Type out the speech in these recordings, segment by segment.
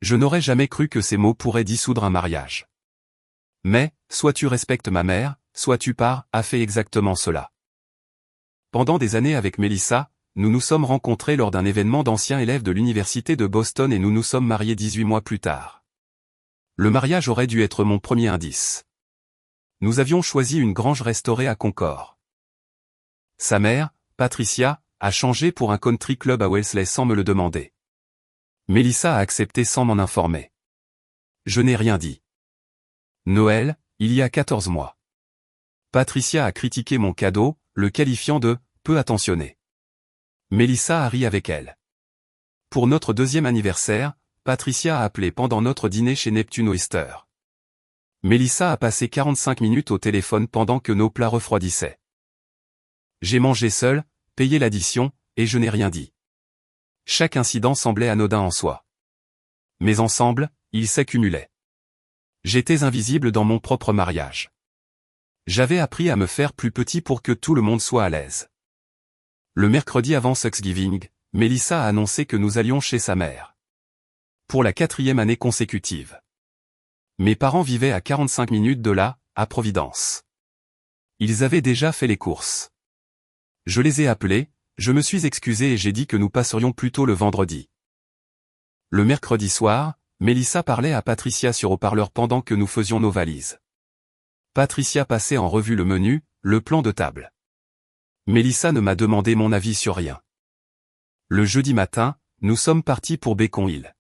Je n'aurais jamais cru que ces mots pourraient dissoudre un mariage. Mais, soit tu respectes ma mère, soit tu pars, a fait exactement cela. Pendant des années avec Melissa, nous nous sommes rencontrés lors d'un événement d'anciens élèves de l'université de Boston et nous nous sommes mariés 18 mois plus tard. Le mariage aurait dû être mon premier indice. Nous avions choisi une grange restaurée à Concord. Sa mère, Patricia, a changé pour un country club à Wellesley sans me le demander. Melissa a accepté sans m'en informer. Je n'ai rien dit. Noël, il y a 14 mois. Patricia a critiqué mon cadeau, le qualifiant de « peu attentionné ». Melissa a ri avec elle. Pour notre deuxième anniversaire, Patricia a appelé pendant notre dîner chez Neptune Oyster. Melissa a passé 45 minutes au téléphone pendant que nos plats refroidissaient. J'ai mangé seul, payé l'addition, et je n'ai rien dit. Chaque incident semblait anodin en soi. Mais ensemble, ils s'accumulaient. J'étais invisible dans mon propre mariage. J'avais appris à me faire plus petit pour que tout le monde soit à l'aise. Le mercredi avant Thanksgiving, Melissa a annoncé que nous allions chez sa mère. Pour la 4e année consécutive. Mes parents vivaient à 45 minutes de là, à Providence. Ils avaient déjà fait les courses. Je les ai appelés, je me suis excusé et j'ai dit que nous passerions plus tôt le vendredi. Le mercredi soir, Melissa parlait à Patricia sur haut-parleur pendant que nous faisions nos valises. Patricia passait en revue le menu, le plan de table. Melissa ne m'a demandé mon avis sur rien. Le jeudi matin, nous sommes partis pour Beacon Hill.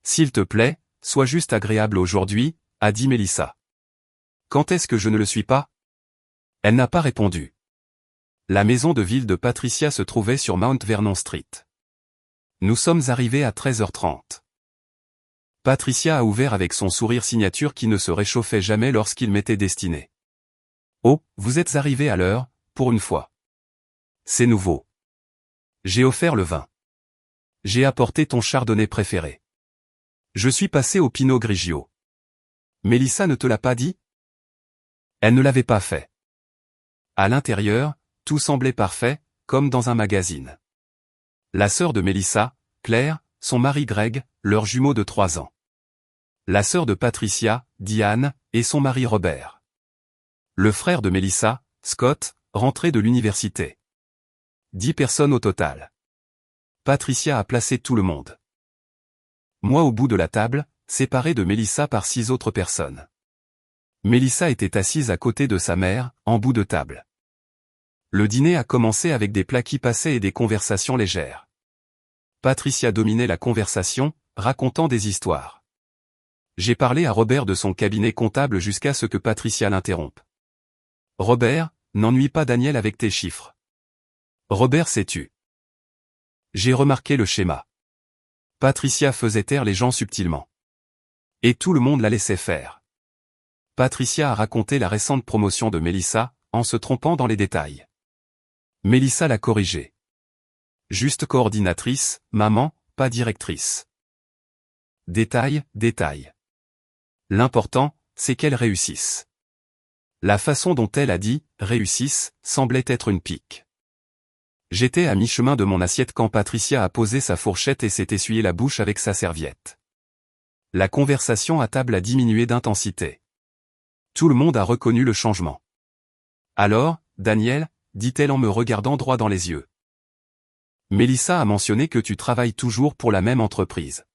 S'il te plaît, sois juste agréable aujourd'hui, a dit Melissa. Quand est-ce que je ne le suis pas? Elle n'a pas répondu. La maison de ville de Patricia se trouvait sur Mount Vernon Street. Nous sommes arrivés à 13h30. Patricia a ouvert avec son sourire signature qui ne se réchauffait jamais lorsqu'il m'était destiné. Oh, vous êtes arrivé à l'heure, pour une fois. C'est nouveau. J'ai offert le vin. J'ai apporté ton chardonnay préféré. Je suis passé au Pinot Grigio. Melissa ne te l'a pas dit? Elle ne l'avait pas fait. À l'intérieur, tout semblait parfait, comme dans un magazine. La sœur de Melissa, Claire, son mari Greg, leur jumeau de 3 ans. La sœur de Patricia, Diane, et son mari Robert. Le frère de Melissa, Scott, rentré de l'université. 10 personnes au total. Patricia a placé tout le monde. Moi au bout de la table, séparé de Melissa par 6 autres personnes. Melissa était assise à côté de sa mère, en bout de table. Le dîner a commencé avec des plats qui passaient et des conversations légères. Patricia dominait la conversation, racontant des histoires. J'ai parlé à Robert de son cabinet comptable jusqu'à ce que Patricia l'interrompe. Robert, n'ennuie pas Daniel avec tes chiffres. Robert s'est tu. J'ai remarqué le schéma. Patricia faisait taire les gens subtilement. Et tout le monde la laissait faire. Patricia a raconté la récente promotion de Melissa, en se trompant dans les détails. Melissa l'a corrigée. Juste coordinatrice, maman, pas directrice. Détail, détail. L'important, c'est qu'elle réussisse. La façon dont elle a dit « réussisse » semblait être une pique. J'étais à mi-chemin de mon assiette quand Patricia a posé sa fourchette et s'est essuyé la bouche avec sa serviette. La conversation à table a diminué d'intensité. Tout le monde a reconnu le changement. Alors, Daniel, dit-elle en me regardant droit dans les yeux. Melissa a mentionné que tu travailles toujours pour la même entreprise.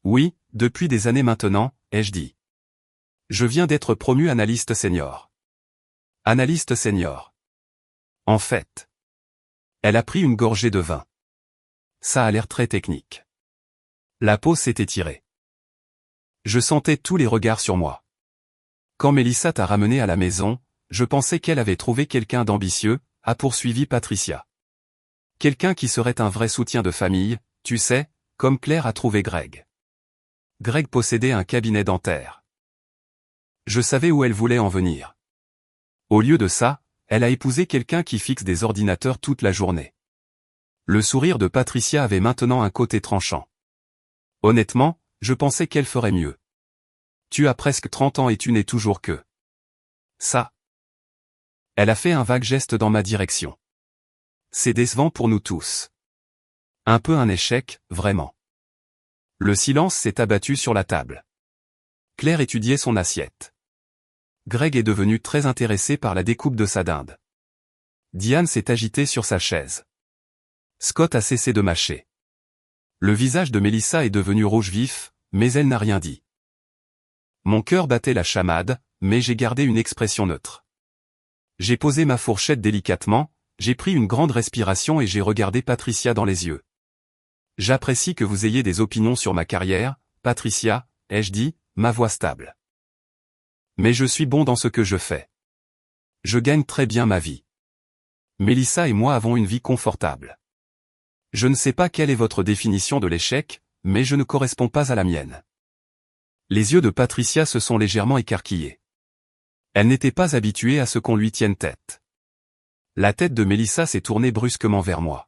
Oui, depuis des années maintenant, ai-je dit. Je viens d'être promu analyste senior. Analyste senior. En fait. Elle a pris une gorgée de vin. Ça a l'air très technique. La peau s'est étirée. Je sentais tous les regards sur moi. Quand Melissa t'a ramené à la maison, je pensais qu'elle avait trouvé quelqu'un d'ambitieux, a poursuivi Patricia. Quelqu'un qui serait un vrai soutien de famille, tu sais, comme Claire a trouvé Greg. Greg possédait un cabinet dentaire. Je savais où elle voulait en venir. Au lieu de ça, elle a épousé quelqu'un qui fixe des ordinateurs toute la journée. Le sourire de Patricia avait maintenant un côté tranchant. Honnêtement, je pensais qu'elle ferait mieux. Tu as presque 30 ans et tu n'es toujours que ça. Elle a fait un vague geste dans ma direction. C'est décevant pour nous tous. Un peu un échec, vraiment. Le silence s'est abattu sur la table. Claire étudiait son assiette. Greg est devenu très intéressé par la découpe de sa dinde. Diane s'est agitée sur sa chaise. Scott a cessé de mâcher. Le visage de Mélissa est devenu rouge vif, mais elle n'a rien dit. Mon cœur battait la chamade, mais j'ai gardé une expression neutre. J'ai posé ma fourchette délicatement, j'ai pris une grande respiration et j'ai regardé Patricia dans les yeux. J'apprécie que vous ayez des opinions sur ma carrière, Patricia, ai-je dit, ma voix stable. Mais je suis bon dans ce que je fais. Je gagne très bien ma vie. Mélissa et moi avons une vie confortable. Je ne sais pas quelle est votre définition de l'échec, mais je ne corresponds pas à la mienne. Les yeux de Patricia se sont légèrement écarquillés. Elle n'était pas habituée à ce qu'on lui tienne tête. La tête de Mélissa s'est tournée brusquement vers moi.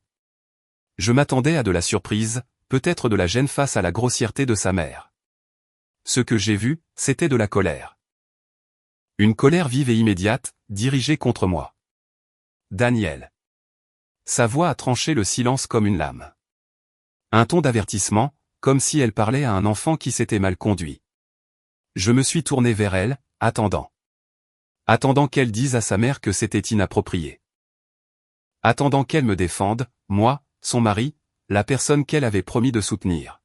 Je m'attendais à de la surprise, peut-être de la gêne face à la grossièreté de sa mère. Ce que j'ai vu, c'était de la colère. Une colère vive et immédiate, dirigée contre moi. Daniel. Sa voix a tranché le silence comme une lame. Un ton d'avertissement, comme si elle parlait à un enfant qui s'était mal conduit. Je me suis tourné vers elle, attendant. Attendant qu'elle dise à sa mère que c'était inapproprié. Attendant qu'elle me défende, moi, son mari, la personne qu'elle avait promis de soutenir.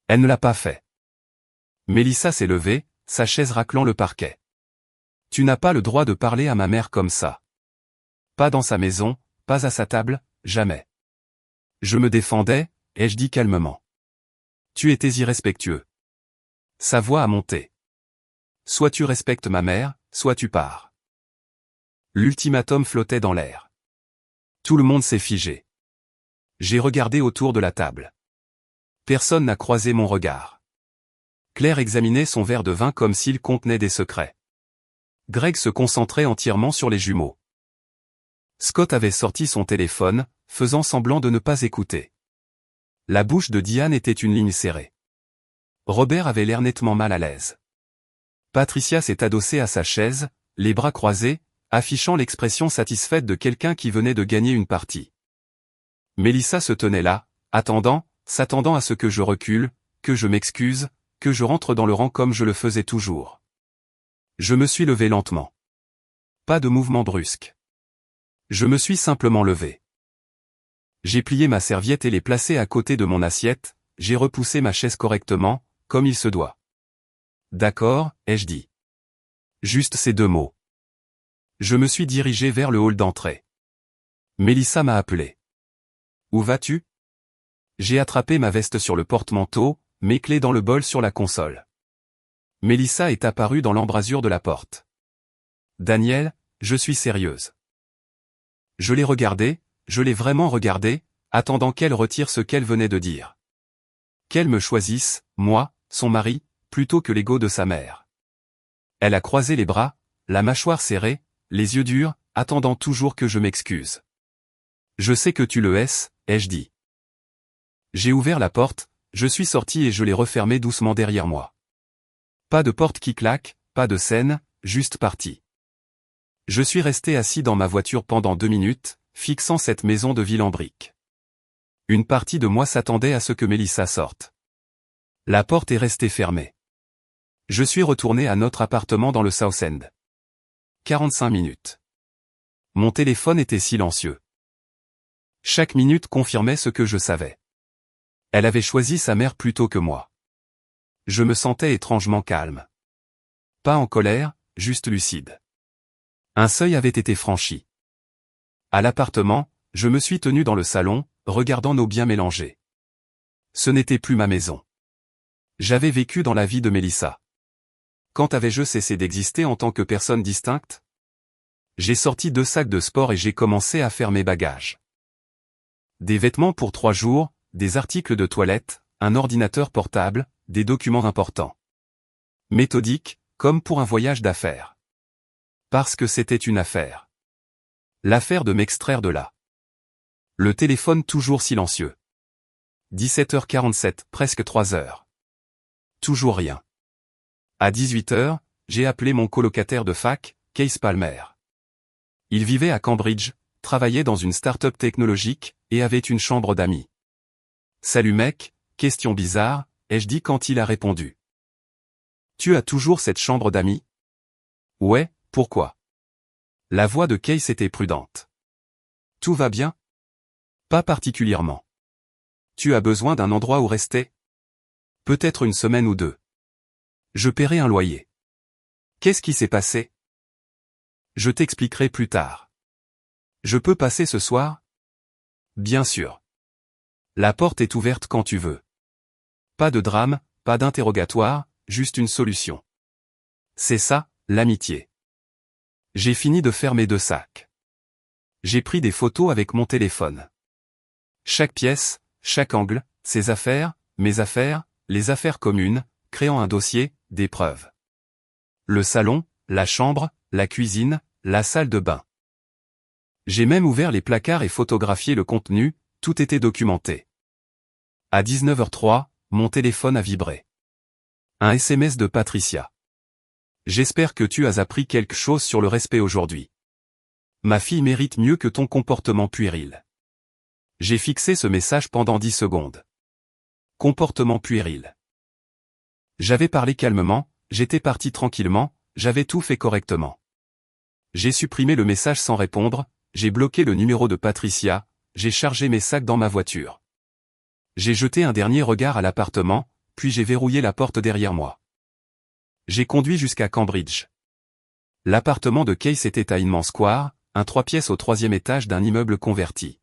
Elle ne l'a pas fait. Mélissa s'est levée, sa chaise raclant le parquet. Tu n'as pas le droit de parler à ma mère comme ça. Pas dans sa maison, pas à sa table, jamais. Je me défendais, ai-je dit calmement. Tu étais irrespectueux. Sa voix a monté. Soit tu respectes ma mère, soit tu pars. L'ultimatum flottait dans l'air. Tout le monde s'est figé. J'ai regardé autour de la table. Personne n'a croisé mon regard. Claire examinait son verre de vin comme s'il contenait des secrets. Greg se concentrait entièrement sur les jumeaux. Scott avait sorti son téléphone, faisant semblant de ne pas écouter. La bouche de Diane était une ligne serrée. Robert avait l'air nettement mal à l'aise. Patricia s'est adossée à sa chaise, les bras croisés, affichant l'expression satisfaite de quelqu'un qui venait de gagner une partie. Mélissa se tenait là, attendant, s'attendant à ce que je recule, que je m'excuse, que je rentre dans le rang comme je le faisais toujours. Je me suis levé lentement. Pas de mouvement brusque. Je me suis simplement levé. J'ai plié ma serviette et l'ai placée à côté de mon assiette, j'ai repoussé ma chaise correctement, comme il se doit. D'accord, ai-je dit. Juste ces deux mots. Je me suis dirigé vers le hall d'entrée. Mélissa m'a appelé. Où vas-tu? J'ai attrapé ma veste sur le porte-manteau, mes clés dans le bol sur la console. Mélissa est apparue dans l'embrasure de la porte. Daniel, je suis sérieuse. Je l'ai regardée, je l'ai vraiment regardée, attendant qu'elle retire ce qu'elle venait de dire. Qu'elle me choisisse, moi, son mari, plutôt que l'ego de sa mère. Elle a croisé les bras, la mâchoire serrée, les yeux durs, attendant toujours que je m'excuse. Je sais que tu le hais, ai-je dit. J'ai ouvert la porte, je suis sorti et je l'ai refermée doucement derrière moi. Pas de porte qui claque, pas de scène, juste parti. Je suis resté assis dans ma voiture pendant 2 minutes, fixant cette maison de ville en briques. Une partie de moi s'attendait à ce que Mélissa sorte. La porte est restée fermée. Je suis retourné à notre appartement dans le South End. 45 minutes. Mon téléphone était silencieux. Chaque minute confirmait ce que je savais. Elle avait choisi sa mère plutôt que moi. Je me sentais étrangement calme. Pas en colère, juste lucide. Un seuil avait été franchi. À l'appartement, je me suis tenu dans le salon, regardant nos biens mélangés. Ce n'était plus ma maison. J'avais vécu dans la vie de Mélissa. Quand avais-je cessé d'exister en tant que personne distincte? J'ai sorti 2 sacs de sport et j'ai commencé à faire mes bagages. Des vêtements pour 3 jours, des articles de toilette, un ordinateur portable, des documents importants. Méthodique, comme pour un voyage d'affaires. Parce que c'était une affaire. L'affaire de m'extraire de là. Le téléphone toujours silencieux. 17h47, presque 3h. Toujours rien. À 18h, j'ai appelé mon colocataire de fac, Case Palmer. Il vivait à Cambridge, travaillait dans une start-up technologique, et avait une chambre d'amis. Salut mec, question bizarre, ai-je dit quand il a répondu. Tu as toujours cette chambre d'amis? Ouais, pourquoi? La voix de Case était prudente. Tout va bien? Pas particulièrement. Tu as besoin d'un endroit où rester? Peut-être une semaine ou deux. Je paierai un loyer. Qu'est-ce qui s'est passé? Je t'expliquerai plus tard. Je peux passer ce soir? Bien sûr. La porte est ouverte quand tu veux. Pas de drame, pas d'interrogatoire, juste une solution. C'est ça, l'amitié. J'ai fini de faire mes 2 sacs. J'ai pris des photos avec mon téléphone. Chaque pièce, chaque angle, ses affaires, mes affaires, les affaires communes, créant un dossier, des preuves. Le salon, la chambre, la cuisine, la salle de bain. J'ai même ouvert les placards et photographié le contenu, tout était documenté. À 19h03, mon téléphone a vibré. Un SMS de Patricia. J'espère que tu as appris quelque chose sur le respect aujourd'hui. Ma fille mérite mieux que ton comportement puéril. J'ai fixé ce message pendant 10 secondes. Comportement puéril. J'avais parlé calmement, j'étais parti tranquillement, j'avais tout fait correctement. J'ai supprimé le message sans répondre, j'ai bloqué le numéro de Patricia, j'ai chargé mes sacs dans ma voiture. J'ai jeté un dernier regard à l'appartement, puis j'ai verrouillé la porte derrière moi. J'ai conduit jusqu'à Cambridge. L'appartement de Case était à Inman Square, un 3 pièces au 3e étage d'un immeuble converti.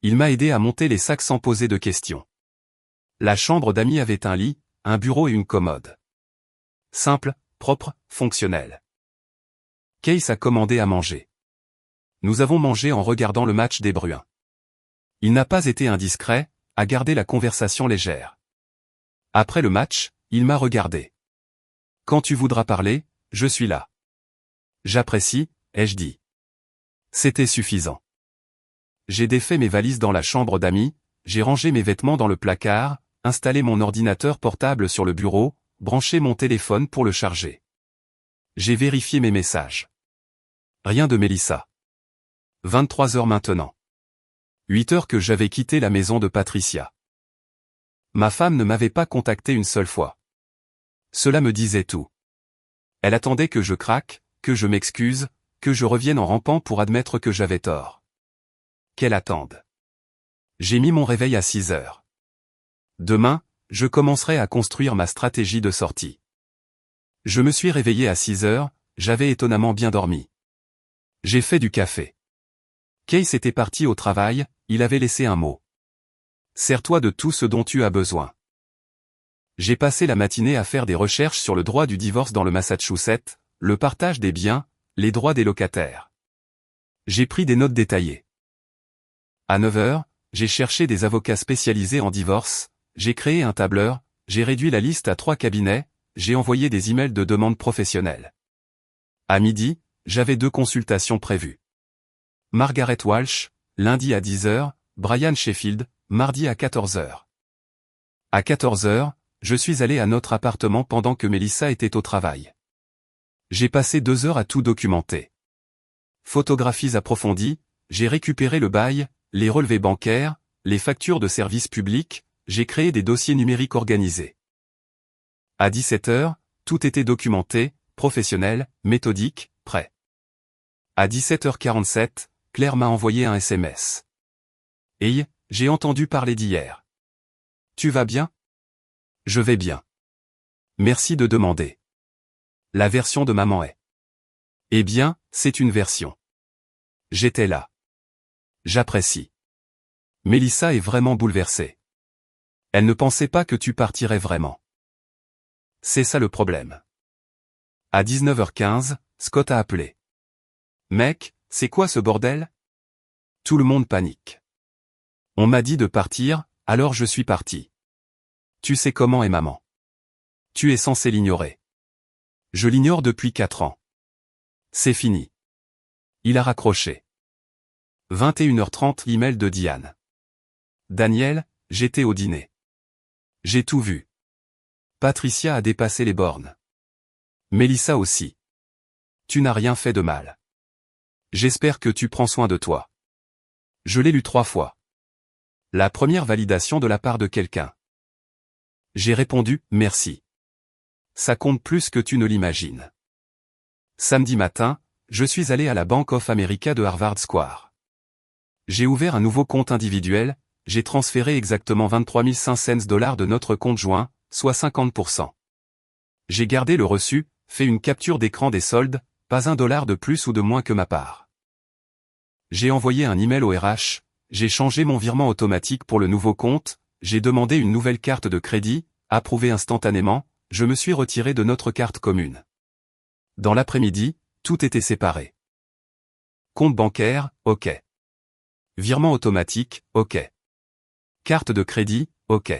Il m'a aidé à monter les sacs sans poser de questions. La chambre d'amis avait un lit, un bureau et une commode. Simple, propre, fonctionnel. Case a commandé à manger. Nous avons mangé en regardant le match des Bruins. Il n'a pas été indiscret, a gardé la conversation légère. Après le match, il m'a regardé. Quand tu voudras parler, je suis là. J'apprécie, ai-je dit. C'était suffisant. J'ai défait mes valises dans la chambre d'amis, j'ai rangé mes vêtements dans le placard, installé mon ordinateur portable sur le bureau, branché mon téléphone pour le charger. J'ai vérifié mes messages. Rien de Mélissa. 23h maintenant. 8h que j'avais quitté la maison de Patricia. Ma femme ne m'avait pas contacté une seule fois. Cela me disait tout. Elle attendait que je craque, que je m'excuse, que je revienne en rampant pour admettre que j'avais tort. Qu'elle attende. J'ai mis mon réveil à 6h. Demain, je commencerai à construire ma stratégie de sortie. Je me suis réveillé à 6h, j'avais étonnamment bien dormi. J'ai fait du café. Case était parti au travail, il avait laissé un mot. Sers-toi de tout ce dont tu as besoin. J'ai passé la matinée à faire des recherches sur le droit du divorce dans le Massachusetts, le partage des biens, les droits des locataires. J'ai pris des notes détaillées. À 9h, j'ai cherché des avocats spécialisés en divorce, j'ai créé un tableur, j'ai réduit la liste à 3 cabinets, j'ai envoyé des emails de demande professionnelle. À midi, j'avais 2 consultations prévues. Margaret Walsh, lundi à 10h, Brian Sheffield, mardi à 14h. À 14h, je suis allé à notre appartement pendant que Mélissa était au travail. J'ai passé 2 heures à tout documenter. Photographies approfondies, j'ai récupéré le bail, les relevés bancaires, les factures de services publics, j'ai créé des dossiers numériques organisés. À 17h, tout était documenté, professionnel, méthodique, prêt. À 17h47, Claire m'a envoyé un SMS. Hey, j'ai entendu parler d'hier. Tu vas bien? Je vais bien. Merci de demander. La version de maman est. Eh bien, c'est une version. J'étais là. J'apprécie. Mélissa est vraiment bouleversée. Elle ne pensait pas que tu partirais vraiment. C'est ça le problème. À 19h15, Scott a appelé. Mec, c'est quoi ce bordel? Tout le monde panique. On m'a dit de partir, alors je suis parti. Tu sais comment est maman. Tu es censé l'ignorer. Je l'ignore depuis 4 ans. C'est fini. Il a raccroché. 21h30 email de Diane. Daniel, j'étais au dîner. J'ai tout vu. Patricia a dépassé les bornes. Mélissa aussi. Tu n'as rien fait de mal. J'espère que tu prends soin de toi. Je l'ai lu 3 fois. La première validation de la part de quelqu'un. J'ai répondu, merci. Ça compte plus que tu ne l'imagines. Samedi matin, je suis allé à la Bank of America de Harvard Square. J'ai ouvert un nouveau compte individuel, j'ai transféré exactement 23 500 $ de notre compte joint, soit 50%. J'ai gardé le reçu, fait une capture d'écran des soldes, pas $1 de plus ou de moins que ma part. J'ai envoyé un email au RH, j'ai changé mon virement automatique pour le nouveau compte, j'ai demandé une nouvelle carte de crédit, approuvée instantanément, je me suis retiré de notre carte commune. Dans l'après-midi, tout était séparé. Compte bancaire, OK. Virement automatique, OK. Carte de crédit, OK.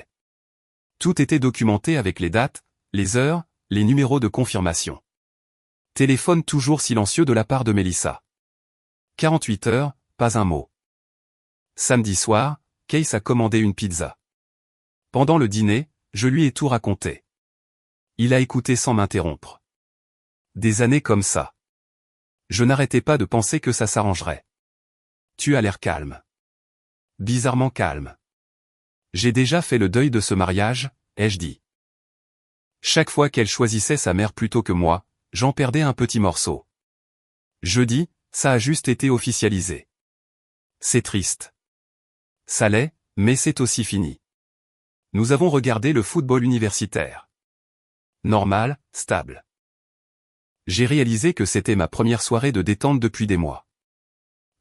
Tout était documenté avec les dates, les heures, les numéros de confirmation. Téléphone toujours silencieux de la part de Mélissa. 48 heures, pas un mot. Samedi soir, Case a commandé une pizza. Pendant le dîner, je lui ai tout raconté. Il a écouté sans m'interrompre. Des années comme ça. Je n'arrêtais pas de penser que ça s'arrangerait. Tu as l'air calme. Bizarrement calme. J'ai déjà fait le deuil de ce mariage, ai-je dit. Chaque fois qu'elle choisissait sa mère plutôt que moi, j'en perdais un petit morceau. Jeudi, ça a juste été officialisé. C'est triste. Ça l'est, mais c'est aussi fini. Nous avons regardé le football universitaire. Normal, stable. J'ai réalisé que c'était ma première soirée de détente depuis des mois.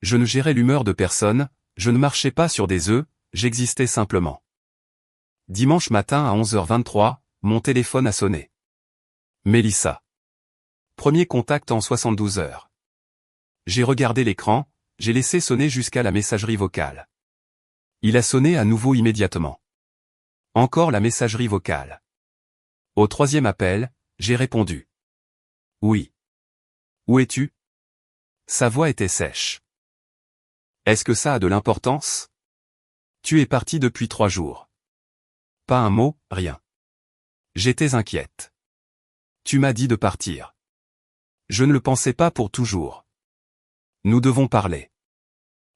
Je ne gérais l'humeur de personne, je ne marchais pas sur des œufs, j'existais simplement. Dimanche matin à 11h23, mon téléphone a sonné. Mélissa. Premier contact en 72 heures. J'ai regardé l'écran, j'ai laissé sonner jusqu'à la messagerie vocale. Il a sonné à nouveau immédiatement. Encore la messagerie vocale. Au troisième appel, j'ai répondu. Oui. Où es-tu? Sa voix était sèche. Est-ce que ça a de l'importance? Tu es parti depuis 3 jours. Pas un mot, rien. J'étais inquiète. Tu m'as dit de partir. Je ne le pensais pas pour toujours. Nous devons parler.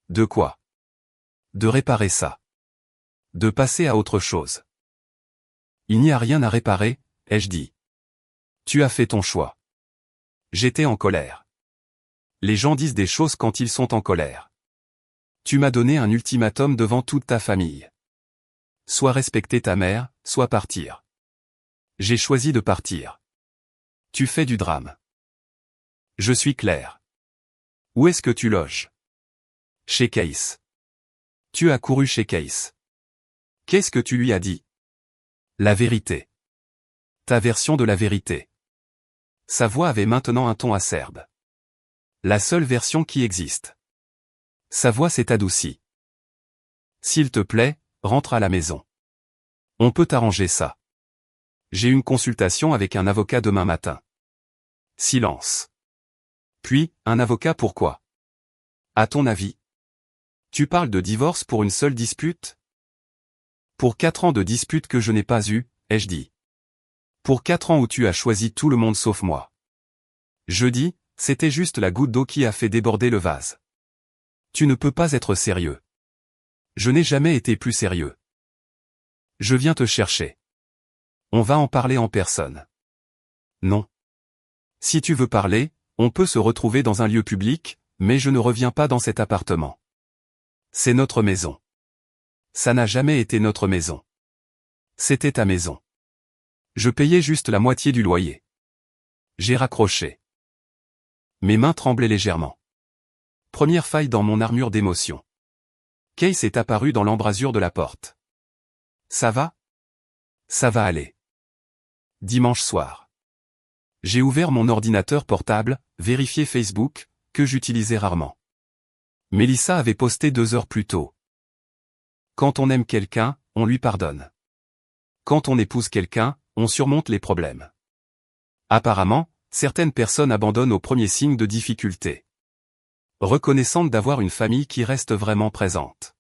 De quoi? De réparer ça. De passer à autre chose. Il n'y a rien à réparer, ai-je dit. Tu as fait ton choix. J'étais en colère. Les gens disent des choses quand ils sont en colère. Tu m'as donné un ultimatum devant toute ta famille. Soit respecter ta mère, soit partir. J'ai choisi de partir. Tu fais du drame. Je suis clair. Où est-ce que tu loges? Chez Case. Tu as couru chez Case. Qu'est-ce que tu lui as dit? La vérité. Ta version de la vérité. Sa voix avait maintenant un ton acerbe. La seule version qui existe. Sa voix s'est adoucie. S'il te plaît, rentre à la maison. On peut arranger ça. J'ai une consultation avec un avocat demain matin. Silence. Puis, un avocat pourquoi? À ton avis? Tu parles de divorce pour une seule dispute? Pour 4 ans de dispute que je n'ai pas eu, ai-je dit. Pour 4 ans où tu as choisi tout le monde sauf moi. Jeudi, c'était juste la goutte d'eau qui a fait déborder le vase. Tu ne peux pas être sérieux. Je n'ai jamais été plus sérieux. Je viens te chercher. On va en parler en personne. Non. Si tu veux parler, on peut se retrouver dans un lieu public, mais je ne reviens pas dans cet appartement. C'est notre maison. Ça n'a jamais été notre maison. C'était ta maison. Je payais juste la moitié du loyer. J'ai raccroché. Mes mains tremblaient légèrement. Première faille dans mon armure d'émotion. Case est apparu dans l'embrasure de la porte. Ça va? Ça va aller. Dimanche soir. J'ai ouvert mon ordinateur portable, vérifié Facebook, que j'utilisais rarement. Mélissa avait posté 2 heures plus tôt. Quand on aime quelqu'un, on lui pardonne. Quand on épouse quelqu'un, on surmonte les problèmes. Apparemment, certaines personnes abandonnent au premier signe de difficulté. Reconnaissante d'avoir une famille qui reste vraiment présente.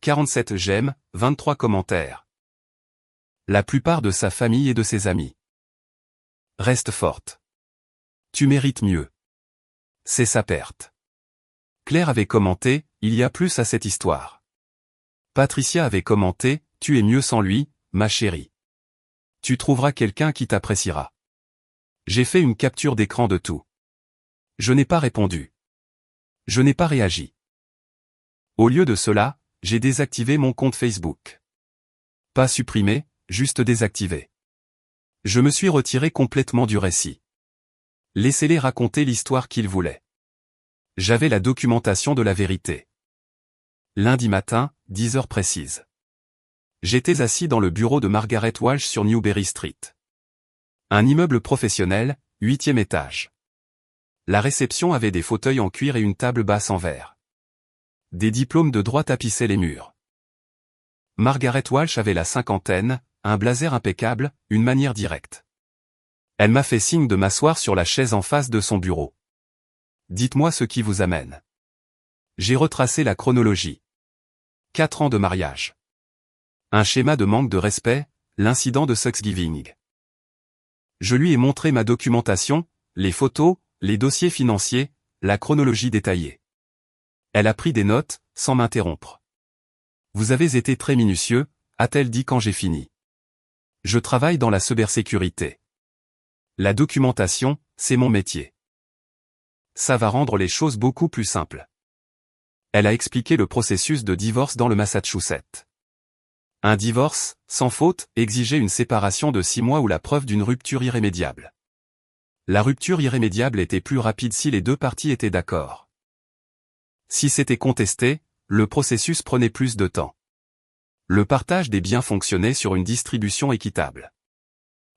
47 j'aime, 23 commentaires. La plupart de sa famille et de ses amis. Reste forte. Tu mérites mieux. C'est sa perte. Claire avait commenté, il y a plus à cette histoire. Patricia avait commenté, tu es mieux sans lui, ma chérie. Tu trouveras quelqu'un qui t'appréciera. J'ai fait une capture d'écran de tout. Je n'ai pas répondu. Je n'ai pas réagi. Au lieu de cela, j'ai désactivé mon compte Facebook. Pas supprimé, juste désactivé. Je me suis retiré complètement du récit. Laissez-les raconter l'histoire qu'ils voulaient. J'avais la documentation de la vérité. Lundi matin, 10 heures précises. J'étais assis dans le bureau de Margaret Walsh sur Newberry Street. Un immeuble professionnel, 8e étage. La réception avait des fauteuils en cuir et une table basse en verre. Des diplômes de droit tapissaient les murs. Margaret Walsh avait la cinquantaine, un blazer impeccable, une manière directe. Elle m'a fait signe de m'asseoir sur la chaise en face de son bureau. Dites-moi ce qui vous amène. J'ai retracé la chronologie. 4 ans de mariage. Un schéma de manque de respect, l'incident de Thanksgiving. Je lui ai montré ma documentation, les photos, les dossiers financiers, la chronologie détaillée. Elle a pris des notes, sans m'interrompre. Vous avez été très minutieux, a-t-elle dit quand j'ai fini. Je travaille dans la cybersécurité. La documentation, c'est mon métier. Ça va rendre les choses beaucoup plus simples. Elle a expliqué le processus de divorce dans le Massachusetts. Un divorce, sans faute, exigeait une séparation de 6 mois ou la preuve d'une rupture irrémédiable. La rupture irrémédiable était plus rapide si les deux parties étaient d'accord. Si c'était contesté, le processus prenait plus de temps. Le partage des biens fonctionnait sur une distribution équitable.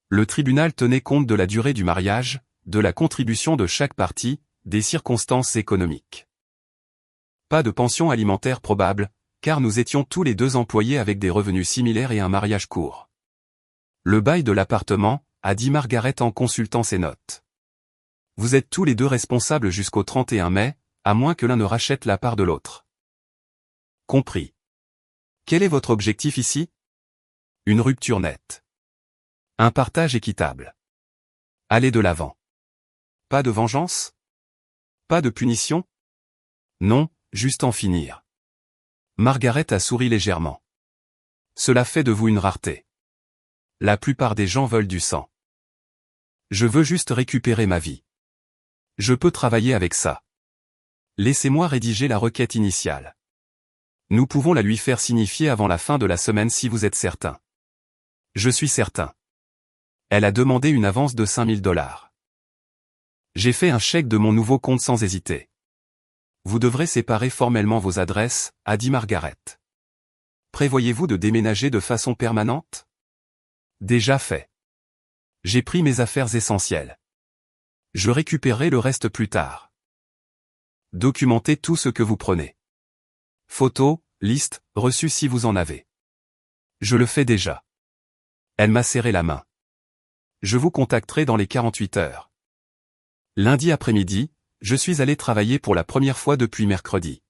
Le tribunal tenait compte de la durée du mariage, de la contribution de chaque partie, des circonstances économiques. Pas de pension alimentaire probable, car nous étions tous les deux employés avec des revenus similaires et un mariage court. Le bail de l'appartement, a dit Margaret en consultant ses notes. Vous êtes tous les deux responsables jusqu'au 31 mai, à moins que l'un ne rachète la part de l'autre. Compris. Quel est votre objectif ici? Une rupture nette. Un partage équitable. Allez de l'avant. Pas de vengeance? Pas de punition? Non, juste en finir. Margaret a souri légèrement. Cela fait de vous une rareté. La plupart des gens veulent du sang. Je veux juste récupérer ma vie. Je peux travailler avec ça. Laissez-moi rédiger la requête initiale. Nous pouvons la lui faire signifier avant la fin de la semaine si vous êtes certain. Je suis certain. Elle a demandé une avance de $5 000. J'ai fait un chèque de mon nouveau compte sans hésiter. Vous devrez séparer formellement vos adresses, a dit Margaret. Prévoyez-vous de déménager de façon permanente? Déjà fait. J'ai pris mes affaires essentielles. Je récupérerai le reste plus tard. Documentez tout ce que vous prenez. Photos, listes, reçus si vous en avez. Je le fais déjà. Elle m'a serré la main. Je vous contacterai dans les 48 heures. Lundi après-midi, je suis allé travailler pour la première fois depuis mercredi.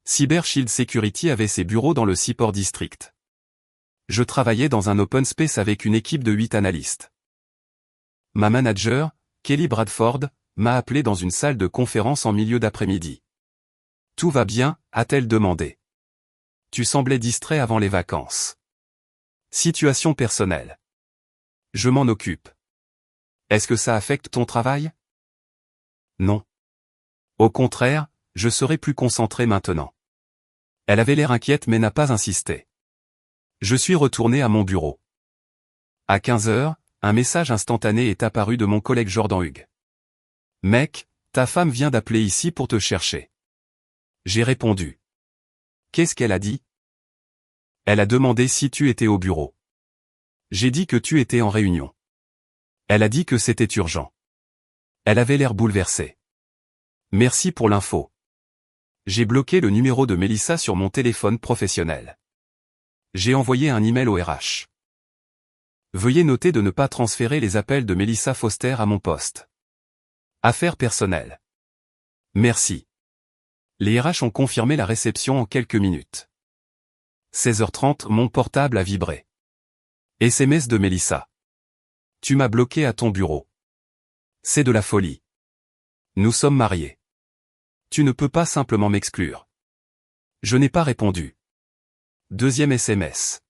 Cyber Shield Security avait ses bureaux dans le Seaport District. Je travaillais dans un open space avec une équipe de 8 analystes. Ma manager, Kelly Bradford, m'a appelé dans une salle de conférence en milieu d'après-midi. Tout va bien, a-t-elle demandé. Tu semblais distrait avant les vacances. Situation personnelle. Je m'en occupe. Est-ce que ça affecte ton travail? Non. Au contraire, je serai plus concentré maintenant. Elle avait l'air inquiète mais n'a pas insisté. Je suis retourné à mon bureau. À 15 heures, un message instantané est apparu de mon collègue Jordan Hughes. Mec, ta femme vient d'appeler ici pour te chercher. J'ai répondu. Qu'est-ce qu'elle a dit? Elle a demandé si tu étais au bureau. J'ai dit que tu étais en réunion. Elle a dit que c'était urgent. Elle avait l'air bouleversée. Merci pour l'info. J'ai bloqué le numéro de Melissa sur mon téléphone professionnel. J'ai envoyé un email au RH. Veuillez noter de ne pas transférer les appels de Melissa Foster à mon poste. Affaires personnelles. Merci. Les RH ont confirmé la réception en quelques minutes. 16h30, mon portable a vibré. SMS de Melissa. Tu m'as bloqué à ton bureau. C'est de la folie. Nous sommes mariés. Tu ne peux pas simplement m'exclure. Je n'ai pas répondu. Deuxième SMS.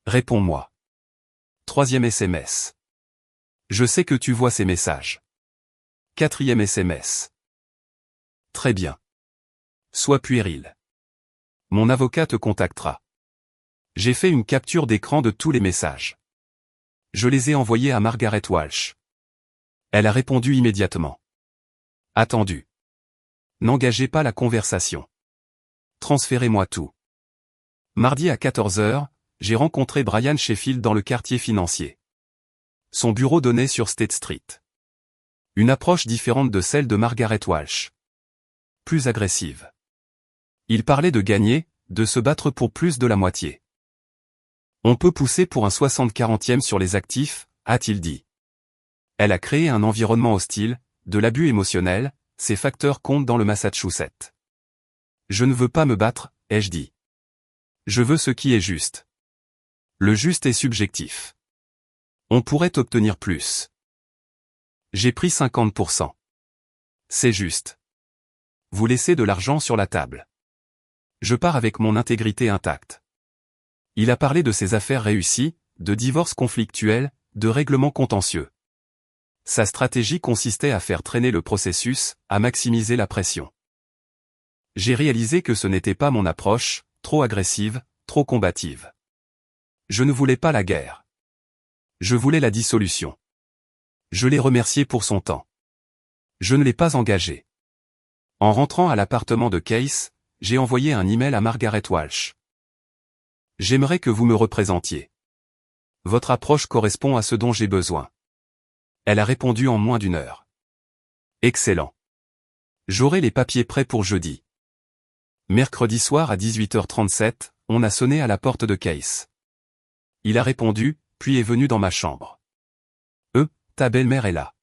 Réponds-moi. Troisième SMS. Je sais que tu vois ces messages. Quatrième SMS. Très bien. Sois puéril. Mon avocat te contactera. J'ai fait une capture d'écran de tous les messages. Je les ai envoyés à Margaret Walsh. Elle a répondu immédiatement. Attendu. N'engagez pas la conversation. Transférez-moi tout. Mardi à 14 h, j'ai rencontré Brian Sheffield dans le quartier financier. Son bureau donnait sur State Street. Une approche différente de celle de Margaret Walsh. Plus agressive. Il parlait de gagner, de se battre pour plus de la moitié. On peut pousser pour un 60-40e sur les actifs, a-t-il dit. Elle a créé un environnement hostile, de l'abus émotionnel, ces facteurs comptent dans le Massachusetts. Je ne veux pas me battre, ai-je dit. Je veux ce qui est juste. Le juste est subjectif. On pourrait obtenir plus. J'ai pris 50%. C'est juste. Vous laissez de l'argent sur la table. Je pars avec mon intégrité intacte. Il a parlé de ses affaires réussies, de divorces conflictuels, de règlements contentieux. Sa stratégie consistait à faire traîner le processus, à maximiser la pression. J'ai réalisé que ce n'était pas mon approche, trop agressive, trop combative. Je ne voulais pas la guerre. Je voulais la dissolution. Je l'ai remercié pour son temps. Je ne l'ai pas engagé. En rentrant à l'appartement de Case, j'ai envoyé un email à Margaret Walsh. J'aimerais que vous me représentiez. Votre approche correspond à ce dont j'ai besoin. Elle a répondu en moins d'1 heure. Excellent. J'aurai les papiers prêts pour jeudi. Mercredi soir à 18h37, on a sonné à la porte de Case. Il a répondu, puis est venu dans ma chambre. Ta belle-mère est là.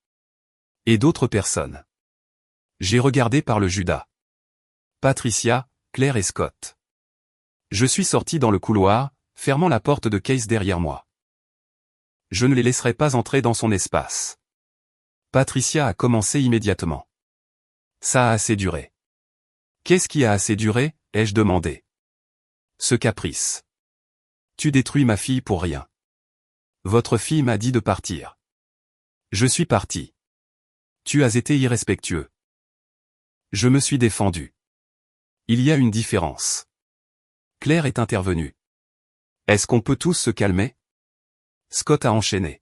Et d'autres personnes. J'ai regardé par le Judas. Patricia, Claire et Scott. Je suis sorti dans le couloir, fermant la porte de Case derrière moi. Je ne les laisserai pas entrer dans son espace. Patricia a commencé immédiatement. Ça a assez duré. Qu'est-ce qui a assez duré, ai-je demandé. Ce caprice. Tu détruis ma fille pour rien. Votre fille m'a dit de partir. Je suis parti. Tu as été irrespectueux. Je me suis défendu. Il y a une différence. Claire est intervenue. Est-ce qu'on peut tous se calmer? Scott a enchaîné.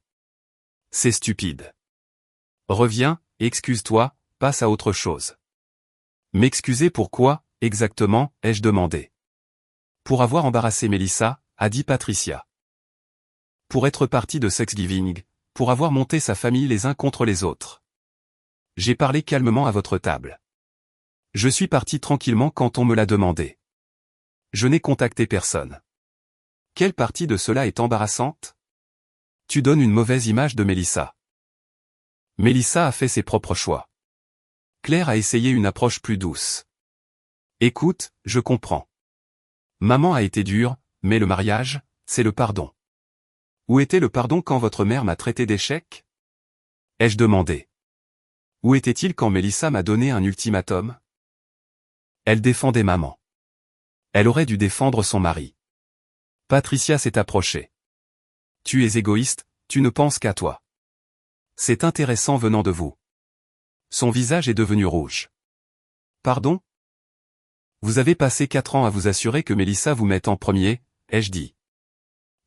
C'est stupide. Reviens, excuse-toi, passe à autre chose. M'excuser pourquoi, exactement, ai-je demandé. Pour avoir embarrassé Melissa, a dit Patricia. Pour être parti de Thanksgiving, pour avoir monté sa famille les uns contre les autres. J'ai parlé calmement à votre table. Je suis parti tranquillement quand on me l'a demandé. Je n'ai contacté personne. Quelle partie de cela est embarrassante? Tu donnes une mauvaise image de Melissa. Melissa a fait ses propres choix. Claire a essayé une approche plus douce. Écoute, je comprends. Maman a été dure, mais le mariage, c'est le pardon. Où était le pardon quand votre mère m'a traité d'échec? Ai-je demandé. Où était-il quand Melissa m'a donné un ultimatum? Elle défendait maman. Elle aurait dû défendre son mari. Patricia s'est approchée. Tu es égoïste, tu ne penses qu'à toi. C'est intéressant venant de vous. Son visage est devenu rouge. Pardon? Vous avez passé 4 ans à vous assurer que Melissa vous mette en premier, ai-je dit.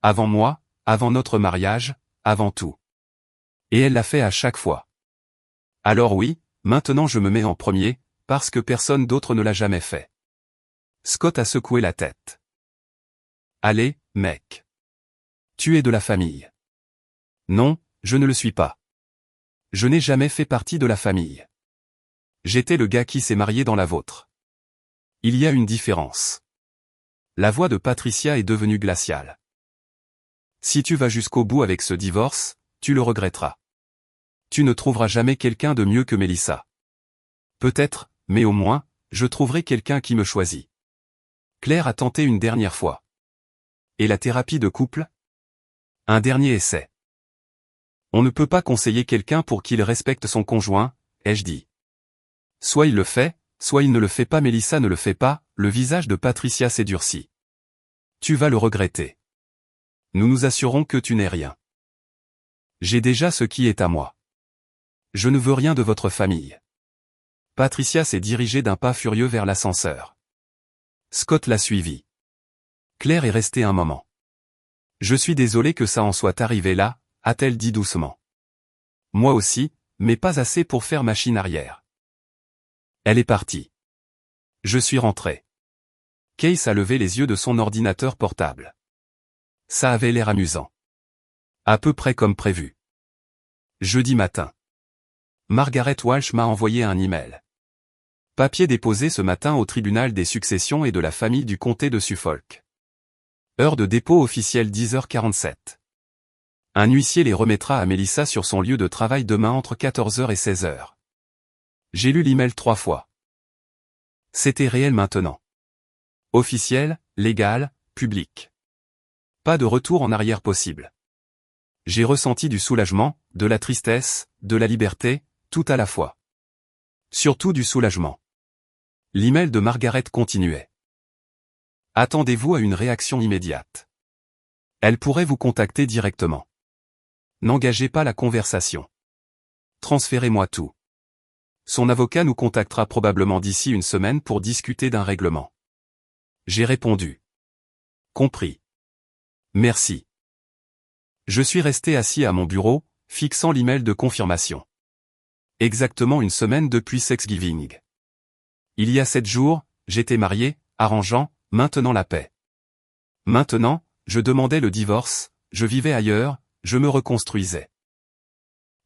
Avant moi, avant notre mariage, avant tout. Et elle l'a fait à chaque fois. Alors oui, maintenant je me mets en premier, parce que personne d'autre ne l'a jamais fait. Scott a secoué la tête. Allez, mec. Tu es de la famille. Non, je ne le suis pas. Je n'ai jamais fait partie de la famille. J'étais le gars qui s'est marié dans la vôtre. Il y a une différence. La voix de Patricia est devenue glaciale. Si tu vas jusqu'au bout avec ce divorce, tu le regretteras. Tu ne trouveras jamais quelqu'un de mieux que Melissa. Peut-être, mais au moins, je trouverai quelqu'un qui me choisit. Claire a tenté une dernière fois. Et la thérapie de couple? Un dernier essai. On ne peut pas conseiller quelqu'un pour qu'il respecte son conjoint, ai-je dit. Soit il le fait, soit il ne le fait pas. Melissa ne le fait pas, le visage de Patricia s'est durci. Tu vas le regretter. Nous nous assurons que tu n'es rien. J'ai déjà ce qui est à moi. Je ne veux rien de votre famille. Patricia s'est dirigée d'un pas furieux vers l'ascenseur. Scott l'a suivi. Claire est restée un moment. Je suis désolé que ça en soit arrivé là, a-t-elle dit doucement. Moi aussi, mais pas assez pour faire machine arrière. Elle est partie. Je suis rentré. Case a levé les yeux de son ordinateur portable. Ça avait l'air amusant. À peu près comme prévu. Jeudi matin. Margaret Walsh m'a envoyé un email. Papier déposé ce matin au tribunal des successions et de la famille du comté de Suffolk. Heure de dépôt officielle 10h47. Un huissier les remettra à Melissa sur son lieu de travail demain entre 14h et 16h. J'ai lu l'email 3 fois. C'était réel maintenant. Officiel, légal, public. Pas de retour en arrière possible. J'ai ressenti du soulagement, de la tristesse, de la liberté, tout à la fois. Surtout du soulagement. L'email de Margaret continuait. Attendez-vous à une réaction immédiate. Elle pourrait vous contacter directement. N'engagez pas la conversation. Transférez-moi tout. Son avocat nous contactera probablement d'ici une semaine pour discuter d'un règlement. J'ai répondu. Compris. Merci. Je suis resté assis à mon bureau, fixant l'email de confirmation. Exactement une semaine depuis Thanksgiving. Il y a 7 jours, j'étais marié, arrangeant, maintenant la paix. Maintenant, je demandais le divorce, je vivais ailleurs, je me reconstruisais.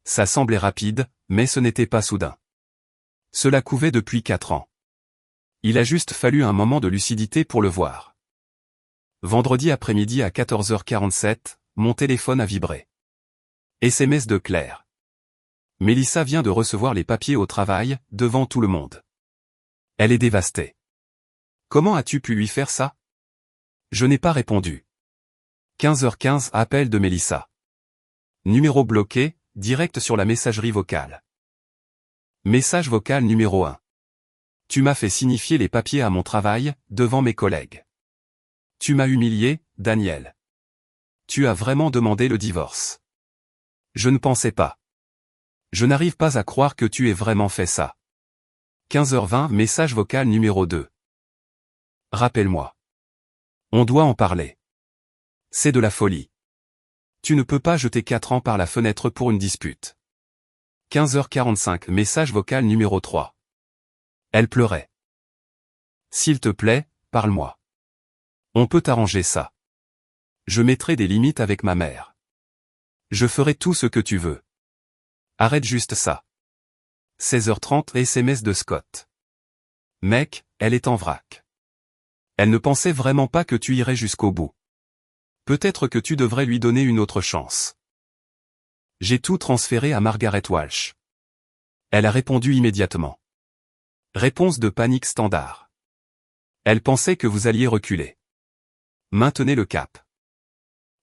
Ça semblait rapide, mais ce n'était pas soudain. Cela couvait depuis 4 ans. Il a juste fallu un moment de lucidité pour le voir. Vendredi après-midi à 14h47, mon téléphone a vibré. SMS de Claire. Melissa vient de recevoir les papiers au travail, devant tout le monde. Elle est dévastée. Comment as-tu pu lui faire ça? Je n'ai pas répondu. 15h15 appel de Melissa. Numéro bloqué, direct sur la messagerie vocale. Message vocal numéro 1. Tu m'as fait signifier les papiers à mon travail, devant mes collègues. Tu m'as humilié, Daniel. Tu as vraiment demandé le divorce. Je ne pensais pas. Je n'arrive pas à croire que tu aies vraiment fait ça. 15h20 message vocal numéro 2. Rappelle-moi. On doit en parler. C'est de la folie. Tu ne peux pas jeter 4 ans par la fenêtre pour une dispute. 15h45 message vocal numéro 3. Elle pleurait. S'il te plaît, parle-moi. On peut arranger ça. Je mettrai des limites avec ma mère. Je ferai tout ce que tu veux. Arrête juste ça. 16h30 SMS de Scott. Mec, elle est en vrac. Elle ne pensait vraiment pas que tu irais jusqu'au bout. Peut-être que tu devrais lui donner une autre chance. J'ai tout transféré à Margaret Walsh. Elle a répondu immédiatement. Réponse de panique standard. Elle pensait que vous alliez reculer. Maintenez le cap.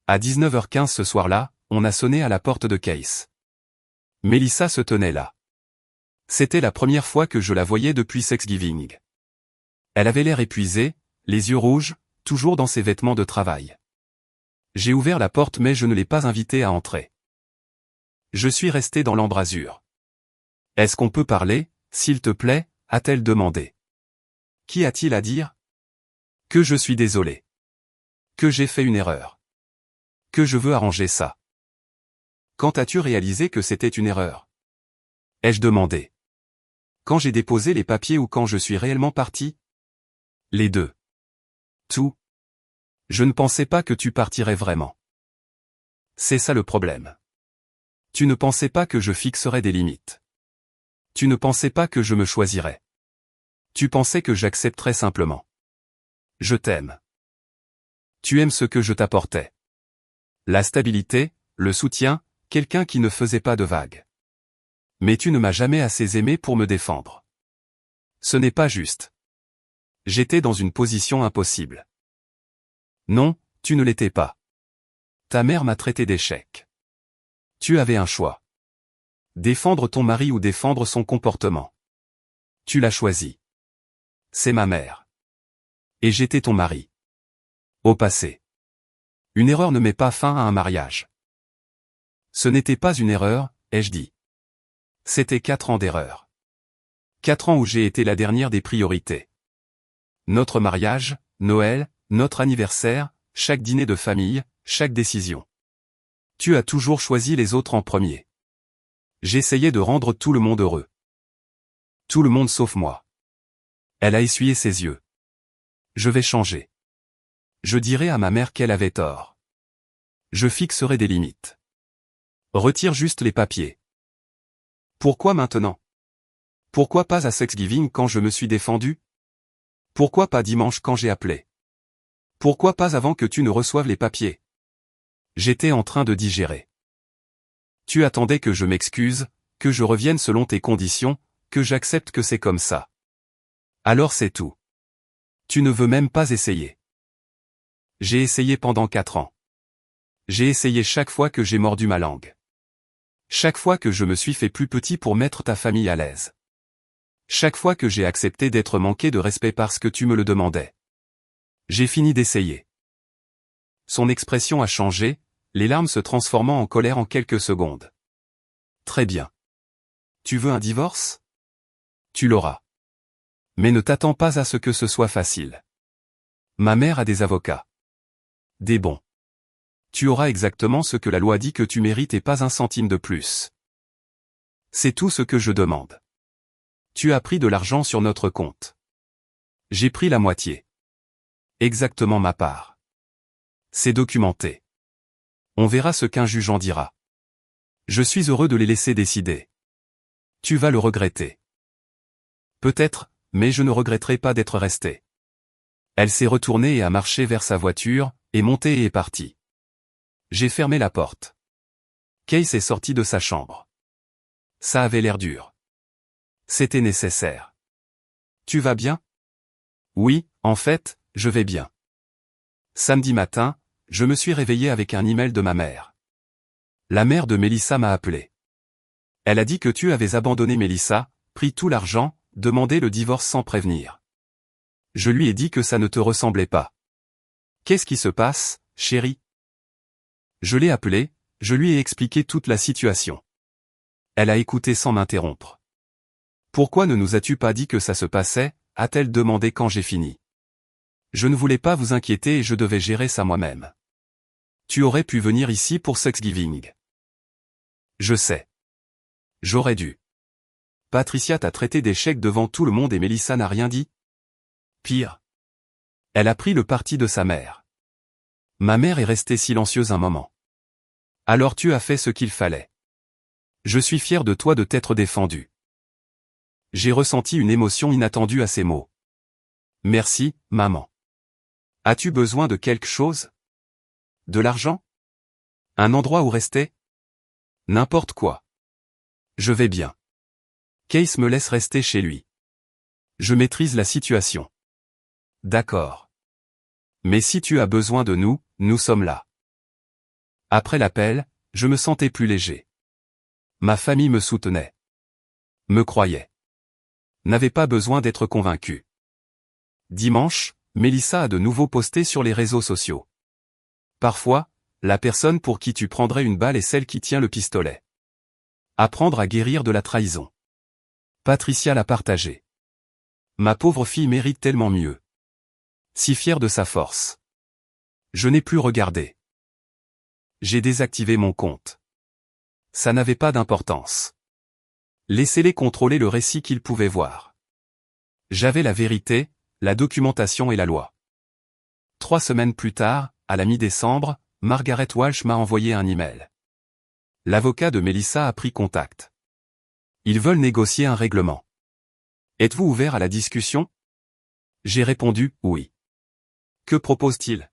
À 19h15 ce soir-là, on a sonné à la porte de Case. Melissa se tenait là. C'était la première fois que je la voyais depuis Thanksgiving. Elle avait l'air épuisée, les yeux rouges, toujours dans ses vêtements de travail. J'ai ouvert la porte mais je ne l'ai pas invitée à entrer. Je suis resté dans l'embrasure. Est-ce qu'on peut parler, s'il te plaît, a-t-elle demandé. Qu'y a-t-il à dire? Que je suis désolé. Que j'ai fait une erreur. Que je veux arranger ça. Quand as-tu réalisé que c'était une erreur? Ai-je demandé. Quand j'ai déposé les papiers ou quand je suis réellement parti? Les deux. Tout. Je ne pensais pas que tu partirais vraiment. C'est ça le problème. Tu ne pensais pas que je fixerais des limites. Tu ne pensais pas que je me choisirais. Tu pensais que j'accepterais simplement. Je t'aime. Tu aimes ce que je t'apportais. La stabilité, le soutien, quelqu'un qui ne faisait pas de vagues. Mais tu ne m'as jamais assez aimé pour me défendre. Ce n'est pas juste. J'étais dans une position impossible. Non, tu ne l'étais pas. Ta mère m'a traité d'échec. Tu avais un choix. Défendre ton mari ou défendre son comportement. Tu l'as choisi. C'est ma mère. Et j'étais ton mari. Au passé. Une erreur ne met pas fin à un mariage. Ce n'était pas une erreur, ai-je dit. C'était 4 ans d'erreur. 4 ans où j'ai été la dernière des priorités. Notre mariage, Noël, notre anniversaire, chaque dîner de famille, chaque décision. Tu as toujours choisi les autres en premier. J'essayais de rendre tout le monde heureux. Tout le monde sauf moi. Elle a essuyé ses yeux. Je vais changer. Je dirai à ma mère qu'elle avait tort. Je fixerai des limites. Retire juste les papiers. Pourquoi maintenant? Pourquoi pas à Thanksgiving quand je me suis défendu? Pourquoi pas dimanche quand j'ai appelé? Pourquoi pas avant que tu ne reçoives les papiers? J'étais en train de digérer. Tu attendais que je m'excuse, que je revienne selon tes conditions, que j'accepte que c'est comme ça. Alors c'est tout. Tu ne veux même pas essayer. J'ai essayé pendant 4 ans. J'ai essayé chaque fois que j'ai mordu ma langue. Chaque fois que je me suis fait plus petit pour mettre ta famille à l'aise. Chaque fois que j'ai accepté d'être manqué de respect parce que tu me le demandais. J'ai fini d'essayer. Son expression a changé, les larmes se transformant en colère en quelques secondes. Très bien. Tu veux un divorce? Tu l'auras. Mais ne t'attends pas à ce que ce soit facile. Ma mère a des avocats. Des bons. Tu auras exactement ce que la loi dit que tu mérites et pas un centime de plus. C'est tout ce que je demande. Tu as pris de l'argent sur notre compte. J'ai pris la moitié. Exactement ma part. C'est documenté. On verra ce qu'un juge en dira. Je suis heureux de les laisser décider. Tu vas le regretter. Peut-être, mais je ne regretterai pas d'être resté. Elle s'est retournée et a marché vers sa voiture, est montée et est partie. J'ai fermé la porte. Case est sorti de sa chambre. Ça avait l'air dur. C'était nécessaire. Tu vas bien? Oui, en fait, je vais bien. Samedi matin, je me suis réveillé avec un email de ma mère. La mère de Mélissa m'a appelé. Elle a dit que tu avais abandonné Mélissa, pris tout l'argent, demandé le divorce sans prévenir. Je lui ai dit que ça ne te ressemblait pas. Qu'est-ce qui se passe, chérie? Je l'ai appelée, je lui ai expliqué toute la situation. Elle a écouté sans m'interrompre. Pourquoi ne nous as-tu pas dit que ça se passait, a-t-elle demandé quand j'ai fini. Je ne voulais pas vous inquiéter et je devais gérer ça moi-même. Tu aurais pu venir ici pour Thanksgiving. Je sais. J'aurais dû. Patricia t'a traité d'échec devant tout le monde et Mélissa n'a rien dit? Pire. Elle a pris le parti de sa mère. Ma mère est restée silencieuse un moment. Alors tu as fait ce qu'il fallait. Je suis fier de toi de t'être défendu. J'ai ressenti une émotion inattendue à ces mots. Merci, maman. As-tu besoin de quelque chose? De l'argent? Un endroit où rester? N'importe quoi. Je vais bien. Case me laisse rester chez lui. Je maîtrise la situation. D'accord. Mais si tu as besoin de nous, nous sommes là. Après l'appel, je me sentais plus léger. Ma famille me soutenait. Me croyait. N'avait pas besoin d'être convaincu. Dimanche, Mélissa a de nouveau posté sur les réseaux sociaux. Parfois, la personne pour qui tu prendrais une balle est celle qui tient le pistolet. Apprendre à guérir de la trahison. Patricia l'a partagé. Ma pauvre fille mérite tellement mieux. Si fière de sa force. Je n'ai plus regardé. J'ai désactivé mon compte. Ça n'avait pas d'importance. Laissez-les contrôler le récit qu'ils pouvaient voir. J'avais la vérité, la documentation et la loi. 3 semaines plus tard, à la mi-décembre, Margaret Walsh m'a envoyé un email. L'avocat de Mélissa a pris contact. Ils veulent négocier un règlement. Êtes-vous ouvert à la discussion? J'ai répondu, oui. Que propose-t-il?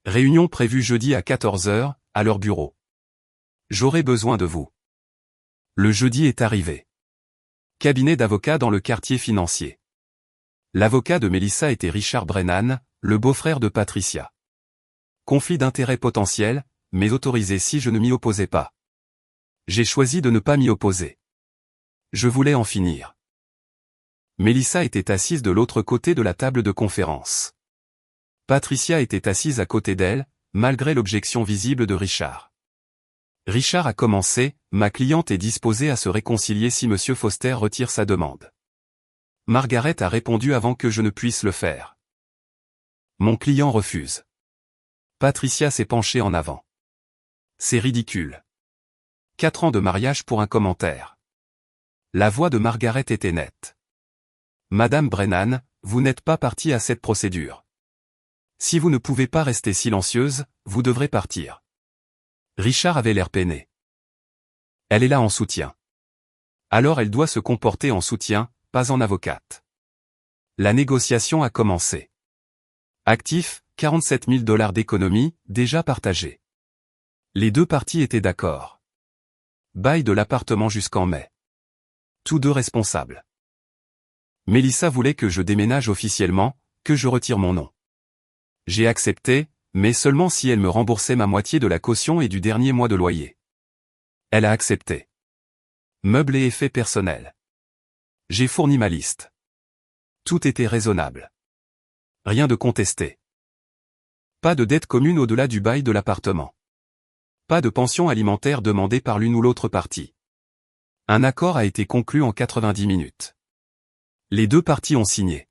Réunion prévue jeudi à 14 h, à leur bureau. J'aurai besoin de vous. Le jeudi est arrivé. Cabinet d'avocats dans le quartier financier. L'avocat de Mélissa était Richard Brennan, le beau-frère de Patricia. Conflit d'intérêts potentiel, mais autorisé si je ne m'y opposais pas. J'ai choisi de ne pas m'y opposer. Je voulais en finir. Mélissa était assise de l'autre côté de la table de conférence. Patricia était assise à côté d'elle, malgré l'objection visible de Richard. Richard a commencé, ma cliente est disposée à se réconcilier si Monsieur Foster retire sa demande. Margaret a répondu avant que je ne puisse le faire. Mon client refuse. Patricia s'est penchée en avant. C'est ridicule. 4 ans de mariage pour un commentaire. La voix de Margaret était nette. Madame Brennan, vous n'êtes pas partie à cette procédure. Si vous ne pouvez pas rester silencieuse, vous devrez partir. Richard avait l'air peiné. Elle est là en soutien. Alors elle doit se comporter en soutien, pas en avocate. La négociation a commencé. Actif, 47 000 $ d'économie, déjà partagés. Les deux parties étaient d'accord. Bail de l'appartement jusqu'en mai. Tous deux responsables. Mélissa voulait que je déménage officiellement, que je retire mon nom. J'ai accepté, mais seulement si elle me remboursait ma moitié de la caution et du dernier mois de loyer. Elle a accepté. Meubles et effets personnels. J'ai fourni ma liste. Tout était raisonnable. Rien de contesté. Pas de dette commune au-delà du bail de l'appartement. Pas de pension alimentaire demandée par l'une ou l'autre partie. Un accord a été conclu en 90 minutes. Les deux parties ont signé.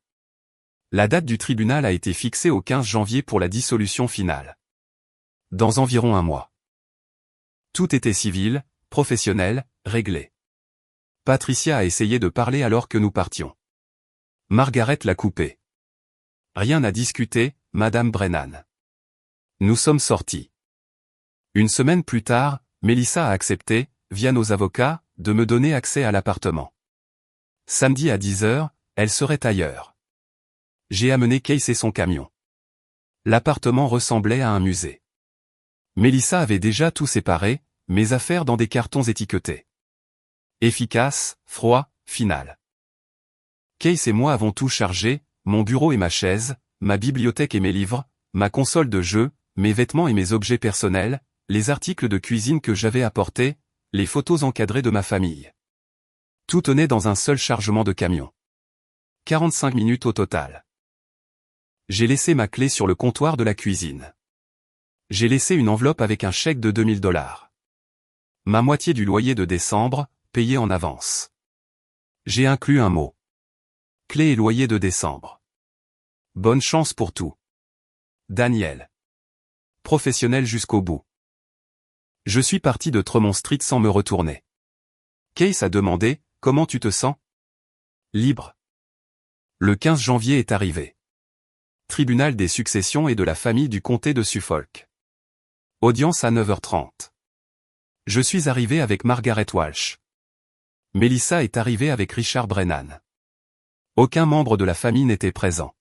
La date du tribunal a été fixée au 15 janvier pour la dissolution finale. Dans environ un mois. Tout était civil, professionnel, réglé. Patricia a essayé de parler alors que nous partions. Margaret l'a coupé. Rien à discuter, Madame Brennan. Nous sommes sortis. Une semaine plus tard, Mélissa a accepté, via nos avocats, de me donner accès à l'appartement. Samedi à 10 h, elle serait ailleurs. J'ai amené Case et son camion. L'appartement ressemblait à un musée. Mélissa avait déjà tout séparé, mes affaires dans des cartons étiquetés. Efficace, froid, final. Case et moi avons tout chargé, mon bureau et ma chaise, ma bibliothèque et mes livres, ma console de jeu, mes vêtements et mes objets personnels, les articles de cuisine que j'avais apportés, les photos encadrées de ma famille. Tout tenait dans un seul chargement de camion. 45 minutes au total. J'ai laissé ma clé sur le comptoir de la cuisine. J'ai laissé une enveloppe avec un chèque de 2000 $. Ma moitié du loyer de décembre, payé en avance. J'ai inclus un mot. Clé et loyer de décembre. Bonne chance pour tout. Daniel. Professionnel jusqu'au bout. Je suis parti de Tremont Street sans me retourner. Case a demandé, comment tu te sens? Libre. Le 15 janvier est arrivé. Tribunal des successions et de la famille du comté de Suffolk. Audience à 9h30. Je suis arrivé avec Margaret Walsh. Mélissa est arrivée avec Richard Brennan. Aucun membre de la famille n'était présent.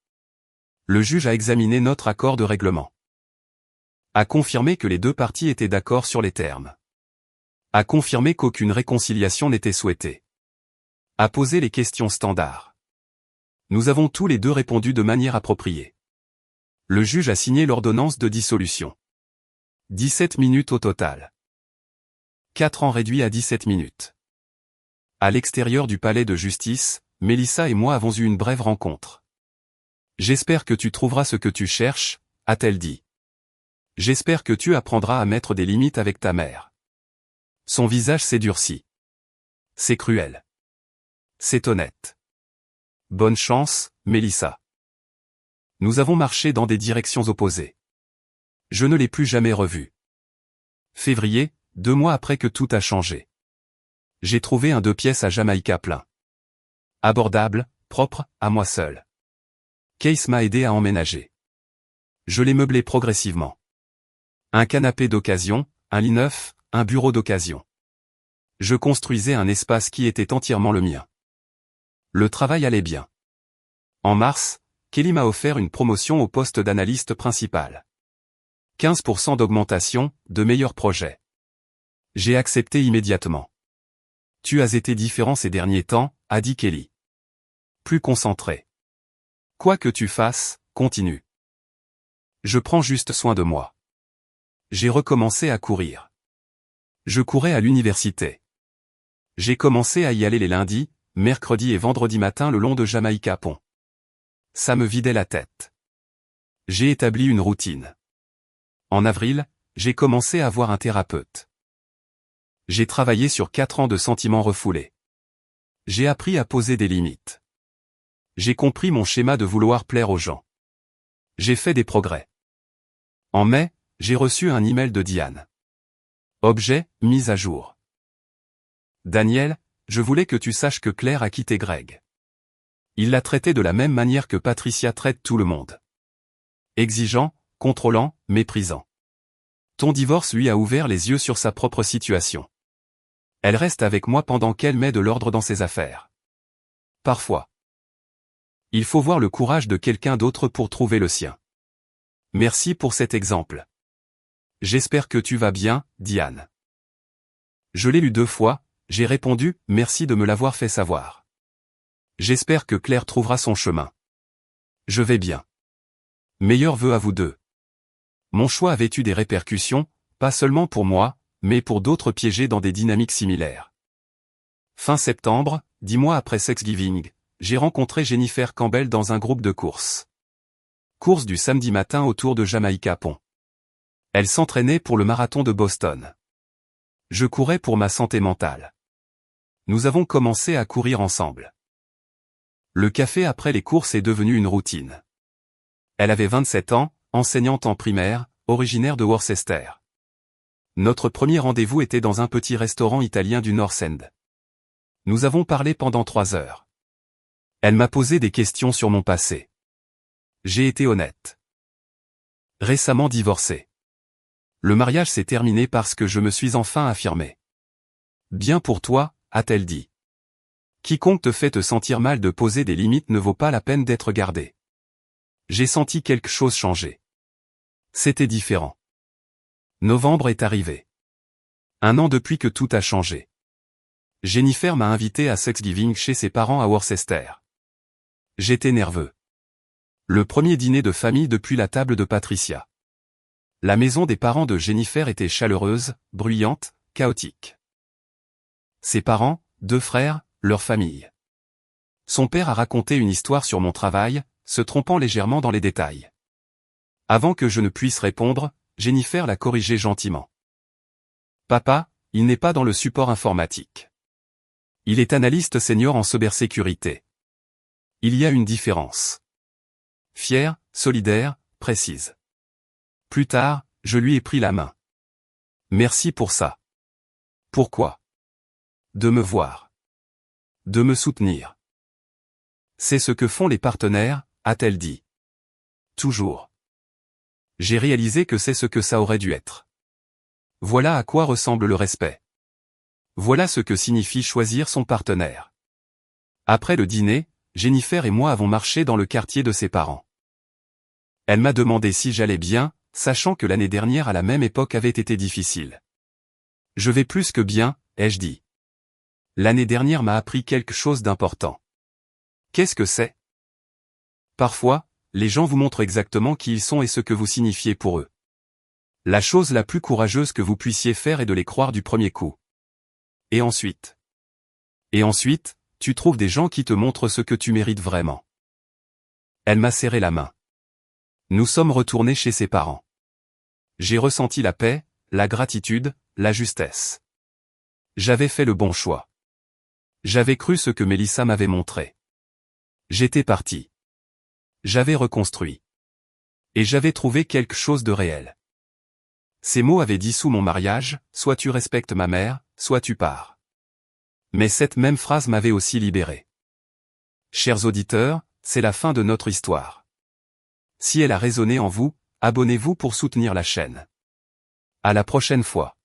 Le juge a examiné notre accord de règlement. A confirmé que les deux parties étaient d'accord sur les termes. A confirmé qu'aucune réconciliation n'était souhaitée. A posé les questions standards. Nous avons tous les deux répondu de manière appropriée. Le juge a signé l'ordonnance de dissolution. 17 minutes au total. 4 ans réduits à 17 minutes. À l'extérieur du palais de justice, Mélissa et moi avons eu une brève rencontre. J'espère que tu trouveras ce que tu cherches, a-t-elle dit. J'espère que tu apprendras à mettre des limites avec ta mère. Son visage s'est durci. C'est cruel. C'est honnête. Bonne chance, Mélissa. Nous avons marché dans des directions opposées. Je ne l'ai plus jamais revue. Février, 2 mois après que tout a changé. J'ai trouvé un 2 pièces à Jamaïca plein. Abordable, propre, à moi seul. Case m'a aidé à emménager. Je l'ai meublé progressivement. Un canapé d'occasion, un lit neuf, un bureau d'occasion. Je construisais un espace qui était entièrement le mien. Le travail allait bien. En mars, Kelly m'a offert une promotion au poste d'analyste principal. 15% d'augmentation, de meilleurs projets. J'ai accepté immédiatement. Tu as été différent ces derniers temps, a dit Kelly. Plus concentré. Quoi que tu fasses, continue. Je prends juste soin de moi. J'ai recommencé à courir. Je courais à l'université. J'ai commencé à y aller les lundis, mercredis et vendredis matin le long de Jamaïca Pont. Ça me vidait la tête. J'ai établi une routine. En avril, j'ai commencé à voir un thérapeute. J'ai travaillé sur 4 ans de sentiments refoulés. J'ai appris à poser des limites. J'ai compris mon schéma de vouloir plaire aux gens. J'ai fait des progrès. En mai, j'ai reçu un email de Diane. Objet, mise à jour. Daniel, je voulais que tu saches que Claire a quitté Greg. Il l'a traité de la même manière que Patricia traite tout le monde. Exigeant, contrôlant, méprisant. Ton divorce lui a ouvert les yeux sur sa propre situation. Elle reste avec moi pendant qu'elle met de l'ordre dans ses affaires. Parfois. Il faut voir le courage de quelqu'un d'autre pour trouver le sien. Merci pour cet exemple. J'espère que tu vas bien, Diane. Je l'ai lu 2 fois, j'ai répondu « Merci de me l'avoir fait savoir. J'espère que Claire trouvera son chemin. Je vais bien. Meilleurs vœux à vous deux. » Mon choix avait eu des répercussions, pas seulement pour moi, mais pour d'autres piégés dans des dynamiques similaires. Fin septembre, 10 mois après Thanksgiving, j'ai rencontré Jennifer Campbell dans un groupe de course. Course du samedi matin autour de Jamaica Pont. Elle s'entraînait pour le marathon de Boston. Je courais pour ma santé mentale. Nous avons commencé à courir ensemble. Le café après les courses est devenu une routine. Elle avait 27 ans, enseignante en primaire, originaire de Worcester. Notre premier rendez-vous était dans un petit restaurant italien du North End. Nous avons parlé pendant 3 heures. Elle m'a posé des questions sur mon passé. J'ai été honnête. Récemment divorcé. Le mariage s'est terminé parce que je me suis enfin affirmé. Bien pour toi, a-t-elle dit. Quiconque te fait te sentir mal de poser des limites ne vaut pas la peine d'être gardé. J'ai senti quelque chose changer. C'était différent. Novembre est arrivé. 1 an depuis que tout a changé. Jennifer m'a invité à Thanksgiving chez ses parents à Worcester. J'étais nerveux. Le premier dîner de famille depuis la table de Patricia. La maison des parents de Jennifer était chaleureuse, bruyante, chaotique. Ses parents, 2 frères, leur famille. Son père a raconté une histoire sur mon travail, se trompant légèrement dans les détails. Avant que je ne puisse répondre, Jennifer l'a corrigé gentiment. Papa, il n'est pas dans le support informatique. Il est analyste senior en cybersécurité. Il y a une différence. Fière, solidaire, précise. Plus tard, je lui ai pris la main. Merci pour ça. Pourquoi? De me voir. De me soutenir. C'est ce que font les partenaires, a-t-elle dit. Toujours. J'ai réalisé que c'est ce que ça aurait dû être. Voilà à quoi ressemble le respect. Voilà ce que signifie choisir son partenaire. Après le dîner, Jennifer et moi avons marché dans le quartier de ses parents. Elle m'a demandé si j'allais bien, sachant que l'année dernière à la même époque avait été difficile. Je vais plus que bien, ai-je dit. L'année dernière m'a appris quelque chose d'important. Qu'est-ce que c'est? Parfois, les gens vous montrent exactement qui ils sont et ce que vous signifiez pour eux. La chose la plus courageuse que vous puissiez faire est de les croire du premier coup. Et ensuite, tu trouves des gens qui te montrent ce que tu mérites vraiment. Elle m'a serré la main. Nous sommes retournés chez ses parents. J'ai ressenti la paix, la gratitude, la justesse. J'avais fait le bon choix. J'avais cru ce que Mélissa m'avait montré. J'étais parti. J'avais reconstruit. Et j'avais trouvé quelque chose de réel. Ces mots avaient dissous mon mariage, soit tu respectes ma mère, soit tu pars. Mais cette même phrase m'avait aussi libéré. Chers auditeurs, c'est la fin de notre histoire. Si elle a résonné en vous, abonnez-vous pour soutenir la chaîne. À la prochaine fois.